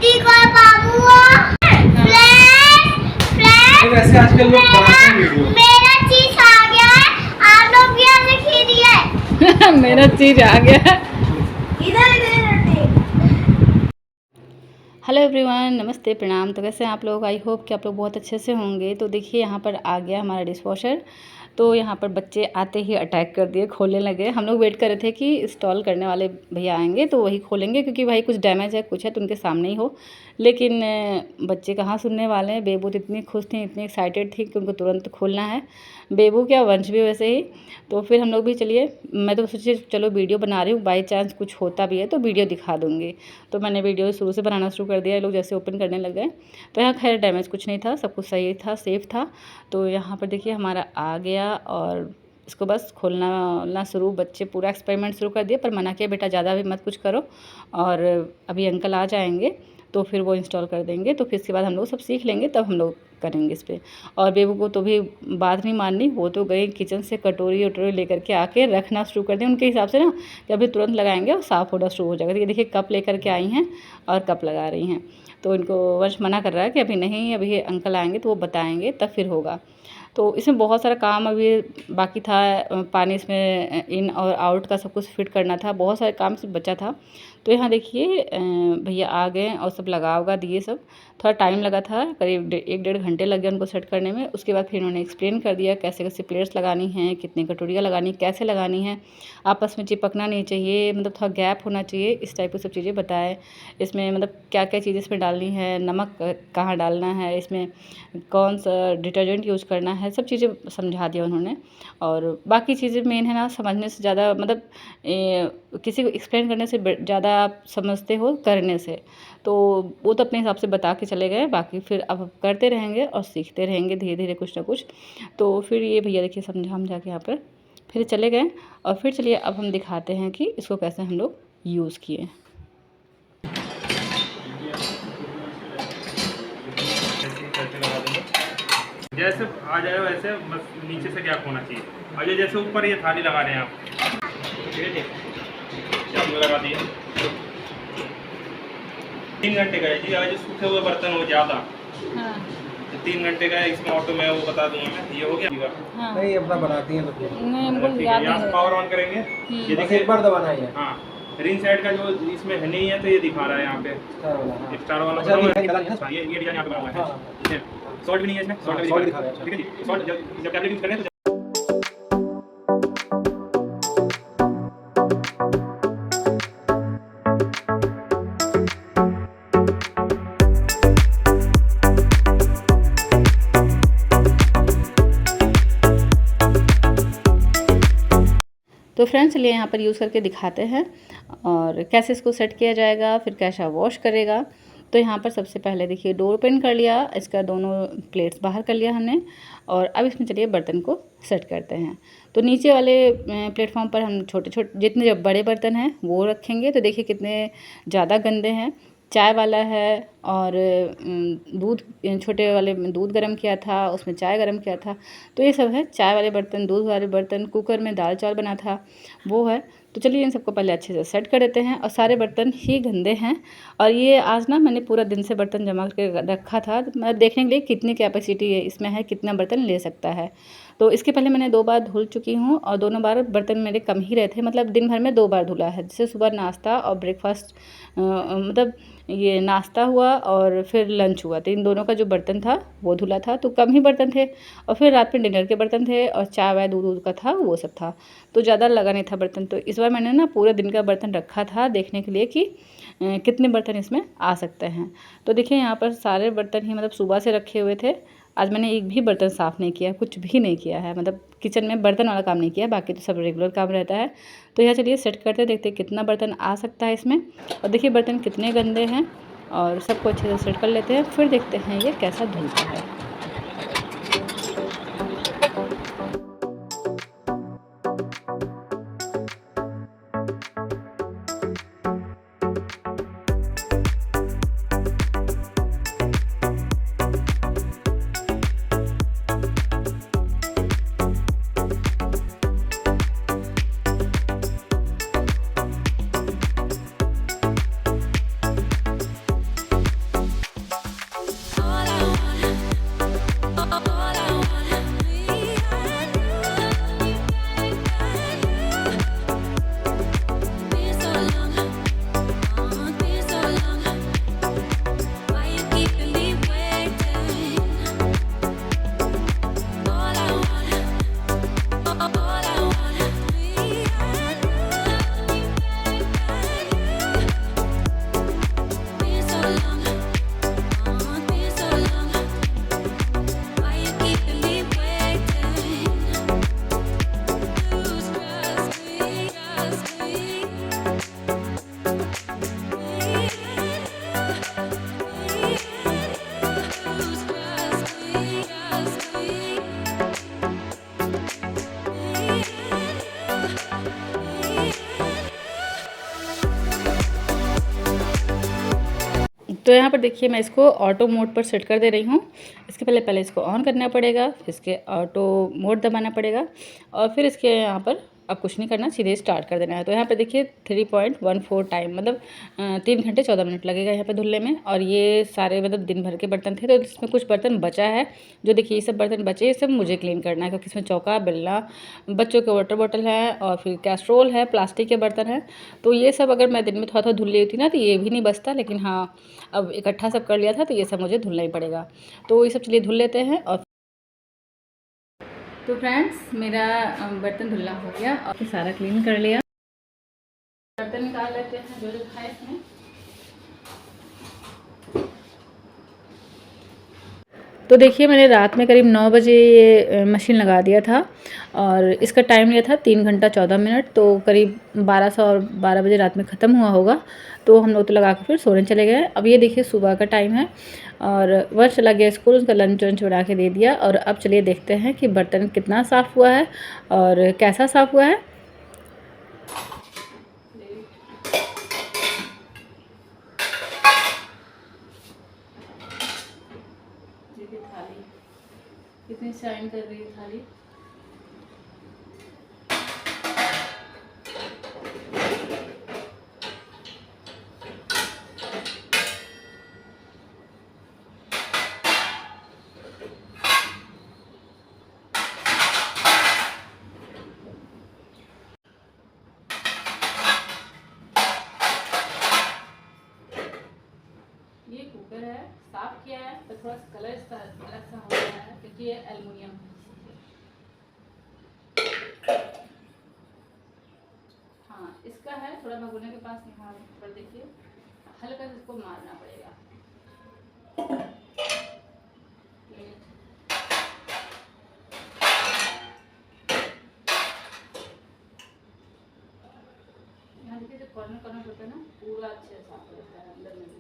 ऋतिक और बाबू वैसे आजकल लोग बनाते हैं वीडियो। मेरा चीज आ गया है, आप लोग भी ऐसे खीरिए। मेरा चीज आ गया है। इधर हेलो एवरीवन, नमस्ते, प्रणाम। तो कैसे हैं आप लोग? आई होप कि आप लोग बहुत अच्छे से होंगे। तो देखिए यहाँ पर आ गया हमारा डिश वॉशर। तो यहाँ पर बच्चे आते ही अटैक कर दिए, खोलने लगे। हम लोग वेट कर रहे थे कि इंस्टॉल करने वाले भैया आएंगे तो वही खोलेंगे, क्योंकि भाई कुछ डैमेज है, कुछ है तो उनके सामने ही हो। लेकिन बच्चे कहाँ सुनने वाले हैं। बेबू तो इतनी खुश थी, इतनी एक्साइटेड थी कि उनको तुरंत खोलना है। बेबू क्या, वंश भी वैसे ही। तो फिर हम लोग भी चलिए, मैं तो सोची चलो वीडियो बना रही हूँ, बाई चांस कुछ होता भी है तो वीडियो दिखा दूँगी। तो मैंने वीडियो शुरू से बनाना शुरू कर दिया। ये लोग जैसे ओपन करने लग गए तो यहाँ खैर डैमेज कुछ नहीं था, सब कुछ सही था, सेफ़ था। तो यहाँ पर देखिए हमारा आ गया और इसको बस खोलना शुरू। बच्चे पूरा एक्सपेरिमेंट शुरू कर दिए, पर मना किया बेटा ज़्यादा भी मत कुछ करो, और अभी अंकल आ जाएंगे तो फिर वो इंस्टॉल कर देंगे। तो फिर इसके बाद हम लोग सब सीख लेंगे, तब हम लोग करेंगे इस पर। और बेबू को तो भी बात नहीं माननी, वो तो गए किचन से कटोरी वटोरी लेकर के आके रखना शुरू कर दें उनके हिसाब से ना, कि अभी तुरंत लगाएंगे और साफ़ होना शुरू हो जाएगा। तो ये देखिए कप लेकर के आई हैं और कप लगा रही हैं। तो इनको वंश मना कर रहा है कि अभी नहीं, अभी अंकल आएंगे तो वो बताएंगे तब फिर होगा। तो इसमें बहुत सारा काम अभी बाकी था। पानी इसमें इन और आउट का सब कुछ फिट करना था, बहुत सारे काम से बचा था। तो यहाँ देखिए भैया आ गए और सब लगा उगा दिए। सब थोड़ा टाइम लगा था, करीब 1-1.5 घंटे लग गए उनको सेट करने में। उसके बाद फिर उन्होंने एक्सप्लेन कर दिया कैसे कैसे प्लेट्स लगानी हैं, कितनी कटोरियाँ लगानी, कैसे लगानी है, आपस में चिपकना नहीं चाहिए, मतलब थोड़ा गैप होना चाहिए, इस टाइप की सब चीज़ें बताए। इसमें मतलब क्या क्या चीज़ें इसमें डालनी है, नमक कहाँ डालना है, इसमें कौन सा डिटर्जेंट यूज़ करना है, सब चीज़ें समझा दिया उन्होंने। और बाकी चीज़ें मेन है ना, समझने से ज़्यादा, मतलब किसी को एक्सप्लेन करने से ज़्यादा आप समझते हो करने से। तो वो तो अपने हिसाब से बता के चले गए, बाकी फिर अब करते रहेंगे और सीखते रहेंगे धीरे धीरे कुछ ना कुछ। तो फिर ये भैया देखिए समझा के यहाँ पर फिर चले गए। और फिर चलिए अब हम दिखाते हैं कि इसको कैसे हम लोग यूज़ किए। जैसे आ जाए वैसे बस नीचे से गैप होना चाहिए। और ये जैसे ऊपर ये थाली लगा रहे हैं आप, ठीक है, आपने लगा दिया। 3 घंटे का है जी। आज सूखे हुए बर्तन हो ज़्यादा, हाँ। तो 3 घंटे का है। इसमें ऑटो में वो बता दूंगा मैं, ये हो गया। हाँ। नहीं अपना बनाती हैं तो नहीं, हमको ठीक याद है, यहाँ नहीं से है। पावर ऑन करेंगे। ये बस देखिए एक बार दबाना ही है। हाँ, रिंग साइड का जो इसमें है नहीं है तो ये दिखा रहा है यहाँ पे स्टार वाला, हाँ। स्टार वाला। अच्छा, अभी निकाला नहीं है ना? ये डिजाइन यहाँ पे बना हुआ है। हाँ। ठीक है, सॉल्ट भी नहीं है इसमें, सॉल्ट भी सॉल्ट दिखा दिखा रहा रहा है। है, ठीक है जी, सॉल्ट जब टैबलेट यूज करें तो तो फ्रेंड्स चलिए यहाँ पर यूज़ करके दिखाते हैं और कैसे इसको सेट किया जाएगा, फिर कैसा वॉश करेगा। तो यहाँ पर सबसे पहले देखिए डोर ओपन कर लिया, इसका दोनों प्लेट्स बाहर कर लिया हमने। और अब इसमें चलिए बर्तन को सेट करते हैं। तो नीचे वाले प्लेटफॉर्म पर हम छोटे छोटे जितने जब बड़े बर्तन हैं वो रखेंगे। तो देखिए कितने ज़्यादा गंदे हैं। चाय वाला है और दूध, छोटे वाले में दूध गर्म किया था, उसमें चाय गर्म किया था। तो ये सब है, चाय वाले बर्तन, दूध वाले बर्तन, कुकर में दाल चावल बना था वो है। तो चलिए इन सबको पहले अच्छे से सेट कर देते हैं। और सारे बर्तन ही गंदे हैं। और ये आज ना मैंने पूरा दिन से बर्तन जमा करके रखा था, मतलब देखने के लिए कितनी कैपेसिटी है इसमें है, कितना बर्तन ले सकता है। तो इसके पहले मैंने 2 बार धुल चुकी हूँ और दोनों बार बर्तन मेरे कम ही रहे थे, मतलब दिन भर में 2 बार धुला है। जैसे सुबह नाश्ता और ब्रेकफास्ट, मतलब ये नाश्ता हुआ और फिर लंच हुआ, तो इन दोनों का जो बर्तन था वो धुला था, तो कम ही बर्तन थे। और फिर रात में डिनर के बर्तन थे और चाय वाय दूध का था, वो सब था, तो ज़्यादा लगा नहीं था बर्तन। तो इस बार मैंने ना पूरे दिन का बर्तन रखा था देखने के लिए कि कितने बर्तन इसमें आ सकते हैं। तो देखिए यहाँ पर सारे बर्तन ही मतलब सुबह से रखे हुए थे। आज मैंने एक भी बर्तन साफ़ नहीं किया, कुछ भी नहीं किया है, मतलब किचन में बर्तन वाला काम नहीं किया, बाकी तो सब रेगुलर काम रहता है। तो यहाँ चलिए सेट करते देखते कितना बर्तन आ सकता है इसमें। और देखिए बर्तन कितने गंदे हैं और सबको अच्छे से सेट कर लेते हैं, फिर देखते हैं ये कैसा धुलता है। तो यहाँ पर देखिए मैं इसको ऑटो मोड पर सेट कर दे रही हूँ। इसके पहले इसको ऑन करना पड़ेगा, फिर इसके ऑटो मोड दबाना पड़ेगा और फिर इसके यहाँ पर अब कुछ नहीं करना, सीधे स्टार्ट कर देना है। तो यहाँ पे देखिए 3.14 टाइम, मतलब 3 घंटे 14 मिनट लगेगा यहाँ पे धुलने में। और ये सारे मतलब दिन भर के बर्तन थे, तो इसमें कुछ बर्तन बचा है, जो देखिए ये सब बर्तन बचे, ये सब मुझे क्लीन करना है, क्योंकि इसमें चौका, बेलना, बच्चों के वाटर बॉटल है और फिर कैस्ट्रोल है, प्लास्टिक के बर्तन हैं। तो ये सब अगर मैं दिन में थोड़ा थोड़ा धुल ली होती ना तो ये भी नहीं बचता, लेकिन हाँ अब इकट्ठा सब कर लिया था तो ये सब मुझे धुलना ही पड़ेगा। तो ये सब चलिए धुल लेते हैं। और तो फ्रेंड्स मेरा बर्तन धुलना हो गया और फिर सारा क्लीन कर लिया। बर्तन निकाल लेते हैं जो जो था इसमें। तो देखिए मैंने रात में करीब 9 बजे ये मशीन लगा दिया था और इसका टाइम लिया था 3 घंटा 14 मिनट। तो करीब 12 बजे रात में ख़त्म हुआ होगा। तो हम लोग तो लगा के फिर सोने चले गए। अब ये देखिए सुबह का टाइम है और वह चला गया स्कूल, उसका लंच वंच बना के दे दिया। और अब चलिए देखते हैं कि बर्तन कितना साफ़ हुआ है और कैसा साफ़ हुआ है। देखिए थाली कितनी शाइन कर रही है थाली। ये कुकर है, साफ किया है तो थोड़ा सा कलर इसका अलग सा हो गया है, क्योंकि ये एल्युमिनियम है। हाँ इसका है थोड़ा भगोने के पास, यहाँ पर देखिए हल्का सा इसको मारना पड़ेगा। यहाँ देखिए जो कॉर्नर कॉर्नर होता है ना, पूरा अच्छे से साफ हो जाता है अंदर में भी।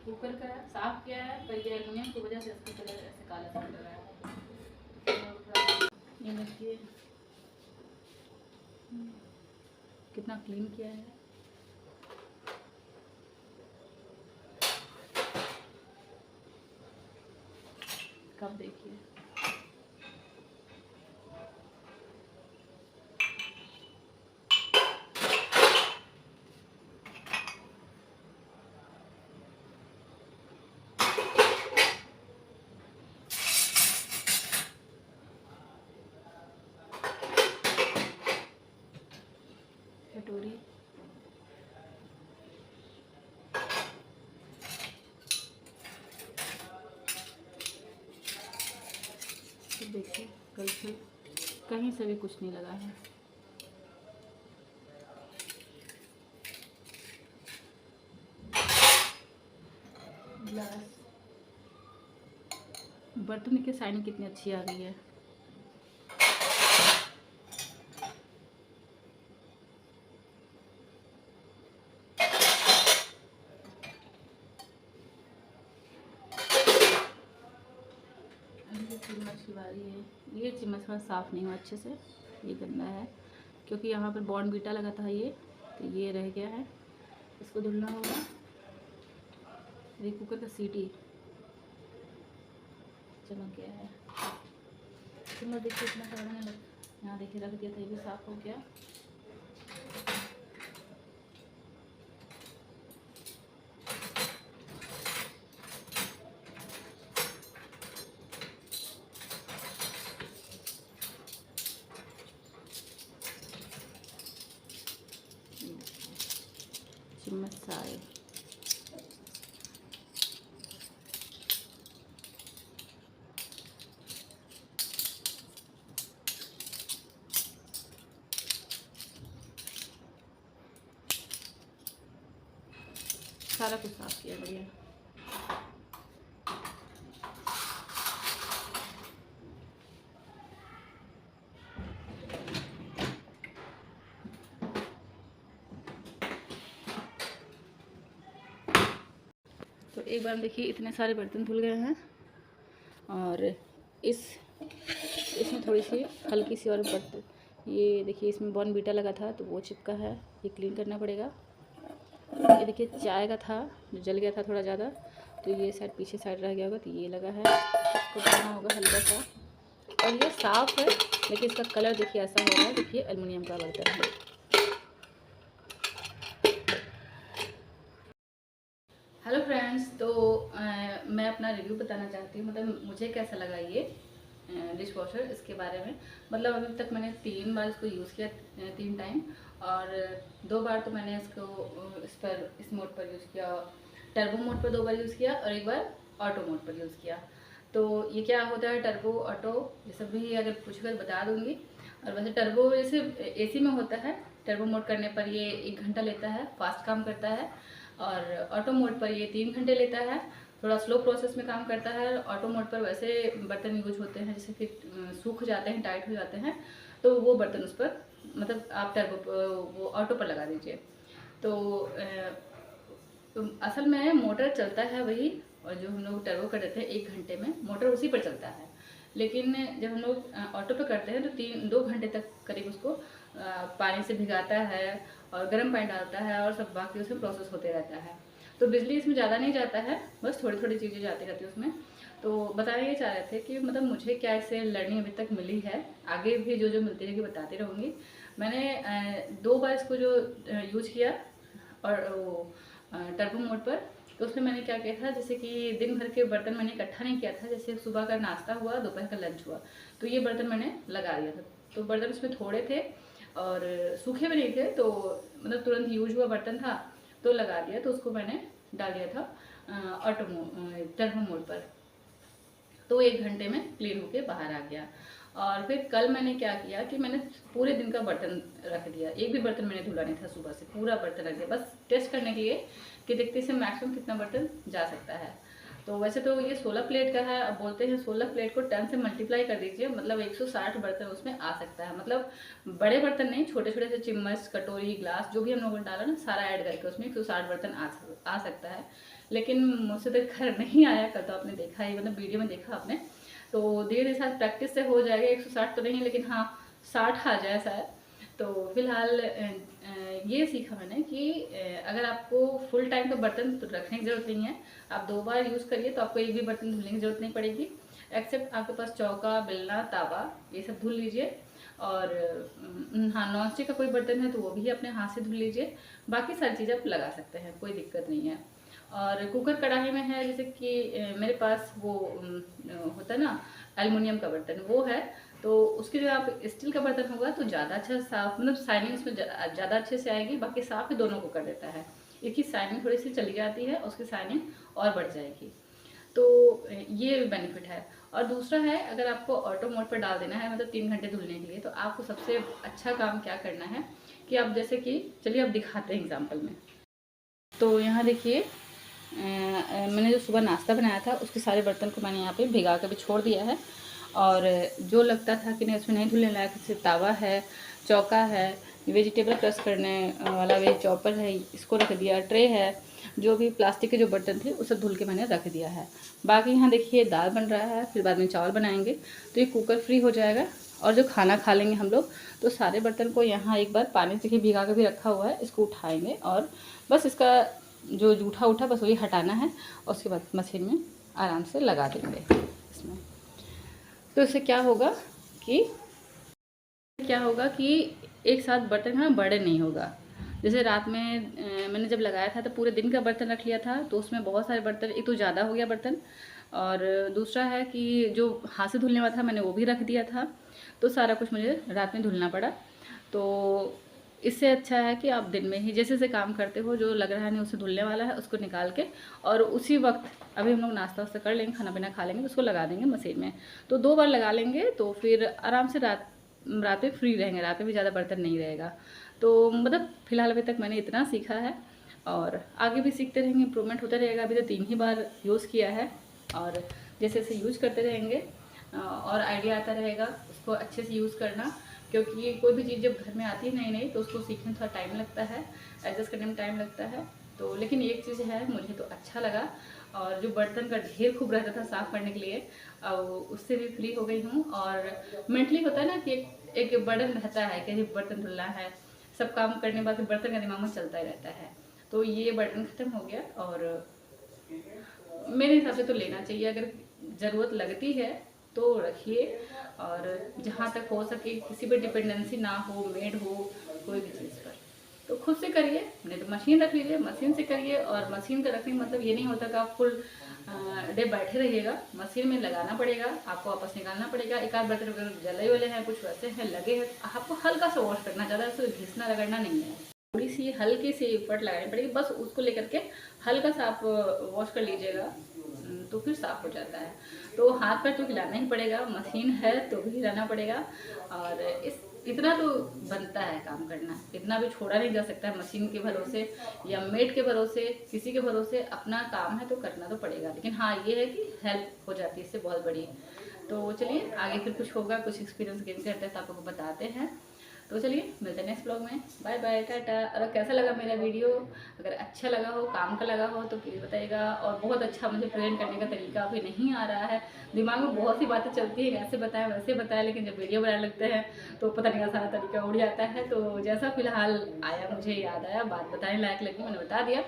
कुकर का साफ किया है पर ये एल्युमिनियम की वजह से इसका कलर ऐसे काला सा लग रहा है। ये देखिए कितना क्लीन किया है। कब देखिए कटोरी, तो देखिए कल से कहीं से भी कुछ नहीं लगा है। ग्लास, बर्तन की शाइनिंग कितनी अच्छी आ गई है। चम्मच की बारी है। ये चम्मच थोड़ा साफ़ नहीं हुआ अच्छे से, ये गंदा है क्योंकि यहाँ पर बॉर्नवीटा लगा था ये, तो ये रह गया है, इसको धुलना होगा। ये कुकर का सीटी चमक गया है। चम्मच देखिए इतना सारा नहीं लग, यहाँ देखिए रख दिया था, ये भी साफ़ हो गया। चम्मच सारे सारा कुछ साफ किया बढ़िया। तो एक बार देखिए इतने सारे बर्तन धुल गए हैं, और इसमें थोड़ी सी हल्की सी और बर्तन, ये देखिए इसमें बॉर्नवीटा लगा था तो वो चिपका है, ये क्लीन करना पड़ेगा। ये देखिए चाय का था जो जल गया था थोड़ा ज़्यादा, तो ये शायद पीछे साइड रह गया होगा, तो ये लगा है, इसको करना होगा हल्का सा। और ये साफ़ है लेकिन इसका कलर देखिए ऐसा हो रहा है, देखिए एल्युमिनियम का बर्तन है। हेलो फ्रेंड्स, तो मैं अपना रिव्यू बताना चाहती हूँ, मतलब मुझे कैसा लगा ये डिश वॉशर, इसके बारे में। मतलब अभी तक मैंने 3 बार इसको यूज़ किया, 3 टाइम, और 2 बार तो मैंने इसको इस मोड पर यूज़ किया, टर्बो मोड पर 2 बार यूज़ किया, और 1 बार ऑटो मोड पर यूज़ किया। तो ये क्या होता है टर्बो ऑटो, ये सब भी अगर पूछकर बता दूँगी। और वैसे टर्बो जैसे AC में होता है, टर्बो मोड करने पर ये 1 घंटा लेता है, फास्ट काम करता है, और ऑटो मोड पर ये 3 घंटे लेता है, थोड़ा स्लो प्रोसेस में काम करता है। ऑटो मोड पर वैसे बर्तन यूज होते हैं जैसे कि सूख जाते हैं, टाइट हो जाते हैं, तो वो बर्तन उस पर मतलब आप वो ऑटो पर लगा दीजिए। तो असल में मोटर चलता है वही, और जो हम लोग टर्बो कर देते हैं 1 घंटे में, मोटर उसी पर चलता है। लेकिन जब हम लोग ऑटो पे करते हैं तो 2 घंटे तक करीब उसको पानी से भिगाता है और गर्म पानी डालता है, और सब बाकी उसमें प्रोसेस होते रहता है। तो बिजली इसमें ज़्यादा नहीं जाता है, बस थोड़ी थोड़ी चीज़ें जाती रहती है उसमें। तो बताना ये चाह रहे थे कि मतलब मुझे क्या इससे लर्निंग अभी तक मिली है, आगे भी जो जो मिलती रहेगी बताती रहूँगी। मैंने 2 बार इसको जो यूज किया और वो टर्बो मोड पर, तो उसमें मैंने क्या किया था, जैसे कि दिन भर के बर्तन मैंने इकट्ठा नहीं किया था, जैसे सुबह का नाश्ता हुआ, दोपहर का लंच हुआ, तो ये बर्तन मैंने लगा दिया था। तो बर्तन उसमें थोड़े थे और सूखे भी नहीं थे, तो मतलब तुरंत यूज हुआ बर्तन था तो लगा दिया, तो उसको मैंने डाल दिया था टर्बो मोड पर, तो 1 घंटे में क्लीन होके बाहर आ गया। और फिर कल मैंने क्या किया कि मैंने पूरे दिन का बर्तन रख दिया, एक भी बर्तन मैंने धुला नहीं था, सुबह से पूरा बर्तन रख दिया, बस टेस्ट करने के लिए कि देखते से मैक्सिमम कितना बर्तन जा सकता है। तो वैसे तो ये 16 प्लेट का है, अब बोलते हैं 16 प्लेट को 10 से मल्टीप्लाई कर दीजिए, मतलब 160 बर्तन उसमें आ सकता है। मतलब बड़े बर्तन नहीं, छोटे छोटे से चम्मच, कटोरी, ग्लास, जो भी हम लोगों ने डाला ना, सारा ऐड करके उसमें 160 बर्तन आ सकता है। लेकिन मुझसे तो खैर नहीं आया, कल तो आपने देखा ही, मतलब वीडियो में देखा आपने। तो धीरे धीरे साथ प्रैक्टिस से हो जाएगा, 160 तो नहीं लेकिन हाँ 60 आ जाए शायद। तो फिलहाल ये सीखा मैंने कि अगर आपको फुल टाइम तो बर्तन तो रखने की ज़रूरत नहीं है, आप 2 बार यूज़ करिए तो आपको एक भी बर्तन धुलने की ज़रूरत नहीं पड़ेगी, एक्सेप्ट आपके पास चौका, बेलना, तावा, ये सब धुल लीजिए। और हाँ, नॉन स्टिक का कोई बर्तन है तो वो भी अपने हाथ से धुल लीजिए, बाकी सारी चीज़ आप लगा सकते हैं, कोई दिक्कत नहीं है। और कुकर कढ़ाई में है, जैसे कि मेरे पास वो होता है ना एल्युमिनियम का बर्तन, वो है, तो उसके जो आप स्टील का बर्तन होगा तो ज़्यादा अच्छा साफ, मतलब शाइनिंग उसमें ज़्यादा अच्छे से आएगी, बाकी साफ ही दोनों को कर देता है। एक ही शाइनिंग थोड़ी सी चली जाती है, उसकी शाइनिंग और बढ़ जाएगी, तो ये बेनिफिट है। और दूसरा है, अगर आपको ऑटो मोड पर डाल देना है, मतलब 3 घंटे धुलने के लिए, तो आपको सबसे अच्छा काम क्या करना है कि आप जैसे कि चलिए आप दिखाते हैं एग्जाम्पल में। तो यहाँ देखिए मैंने जो सुबह नाश्ता बनाया था उसके सारे बर्तन को मैंने यहाँ पे भिगा कर भी छोड़ दिया है, और जो लगता था कि नहीं उसमें नहीं धुलने लायक, जैसे तावा है, चौका है, वेजिटेबल क्रश करने वाला वे चॉपर है, इसको रख दिया, ट्रे है, जो भी प्लास्टिक के जो बर्तन थे उसे धुल के मैंने रख दिया है। बाकी यहाँ देखिए दाल बन रहा है, फिर बाद में चावल बनाएंगे, तो ये कुकर फ्री हो जाएगा। और जो खाना खा लेंगे हम लोग, तो सारे बर्तन को यहाँ एक बार पानी से ही भिगा के भी रखा हुआ है, इसको उठाएंगे और बस इसका जो जूठा उठा बस वही हटाना है, और उसके बाद मशीन में आराम से लगा देंगे इसमें। तो इससे क्या होगा कि एक साथ बर्तन ना बड़े नहीं होगा। जैसे रात में मैंने जब लगाया था तो पूरे दिन का बर्तन रख लिया था, तो उसमें बहुत सारे बर्तन, एक तो ज़्यादा हो गया बर्तन, और दूसरा है कि जो हाथ से धुलने वाला था मैंने वो भी रख दिया था, तो सारा कुछ मुझे रात में धुलना पड़ा। तो इससे अच्छा है कि आप दिन में ही जैसे जैसे काम करते हो, जो लग रहा है नहीं उसे धुलने वाला है, उसको निकाल के और उसी वक्त, अभी हम लोग नाश्ता वास्ता कर लेंगे, खाना पीना खा लेंगे, तो उसको लगा देंगे मशीन में। तो 2 बार लगा लेंगे तो फिर आराम से रात में फ्री रहेंगे, रात में भी ज़्यादा बर्तन नहीं रहेगा। तो मतलब फ़िलहाल अभी तक मैंने इतना सीखा है, और आगे भी सीखते रहेंगे, इम्प्रूवमेंट होता रहेगा। अभी तो 3 ही बार यूज़ किया है और जैसे जैसे यूज़ करते रहेंगे और आइडिया आता रहेगा उसको अच्छे से यूज़ करना, क्योंकि कोई भी चीज़ जब घर में आती है नई नई तो उसको सीखने में थोड़ा टाइम लगता है, एडजस्ट करने में टाइम लगता है। तो लेकिन एक चीज़ है, मुझे तो अच्छा लगा, और जो बर्तन का ढेर खूब रहता था साफ़ करने के लिए, उससे भी फ्री हो गई हूँ। और मेंटली होता है ना कि एक बर्डन रहता है कि बर्तन धुलना है, सब काम करने के बाद फिर बर्तन का दिमाग में चलता ही रहता है। तो ये बर्डन ख़त्म हो गया और मेरे हिसाब से तो लेना चाहिए, अगर ज़रूरत लगती है तो रखिए, और जहाँ तक हो सके किसी पर डिपेंडेंसी ना हो, मेड हो कोई भी चीज़ पर, तो खुद से करिए, नहीं तो मशीन रख लीजिए, मशीन से करिए। और मशीन का रखने का मतलब ये नहीं होता कि आप फुल डे बैठे रहिएगा, मशीन में लगाना पड़ेगा, आपको वापस निकालना पड़ेगा। एक आध बर्तन अगर जले वाले हैं, कुछ वैसे हैं लगे हैं, आपको हल्का सा वॉश करना, ज़्यादा उसको घिसना रगड़ना नहीं है, थोड़ी सी हल्की सी एफर्ट लगानी पड़ेगी, बस उसको लेकर के हल्का सा आप वॉश कर लीजिएगा तो फिर साफ़ हो जाता है। तो हाथ पैर तो हिलाना ही पड़ेगा, मशीन है तो भी हिलाना पड़ेगा, और इतना तो बनता है काम करना, इतना भी छोड़ा नहीं जा सकता है मशीन के भरोसे या मेड के भरोसे, किसी के भरोसे। अपना काम है तो करना तो पड़ेगा, लेकिन हाँ ये है कि हेल्प हो जाती है इससे बहुत बड़ी। तो चलिए आगे फिर कुछ होगा, कुछ एक्सपीरियंस गेन करते हैं तो आपको बताते हैं। तो चलिए मिलते हैं नेक्स्ट ब्लॉग में, बाय बाय, टाटा। और कैसा लगा मेरा वीडियो, अगर अच्छा लगा हो, काम का लगा हो तो प्लीज़ बताइएगा। और बहुत अच्छा मुझे प्रेजेंट करने का तरीका अभी नहीं आ रहा है, दिमाग में बहुत सी बातें चलती हैं, ऐसे बताएं वैसे बताएं, लेकिन जब वीडियो बनाने लगते हैं तो पता नहीं सारा तरीका उड़ जाता है। तो जैसा फ़िलहाल आया, मुझे याद आया, बात बताने लायक लगी, मैंने बता दिया।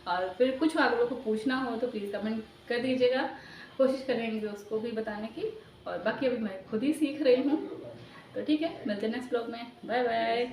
और फिर कुछ आप लोगों को पूछना हो तो प्लीज़ कमेंट कर दीजिएगा, कोशिश करेंगे उसको भी बताने की। और बाकी अभी मैं खुद ही सीख रही हूँ। तो ठीक है, मिलते हैं नेक्स्ट ब्लॉग में, बाय बाय।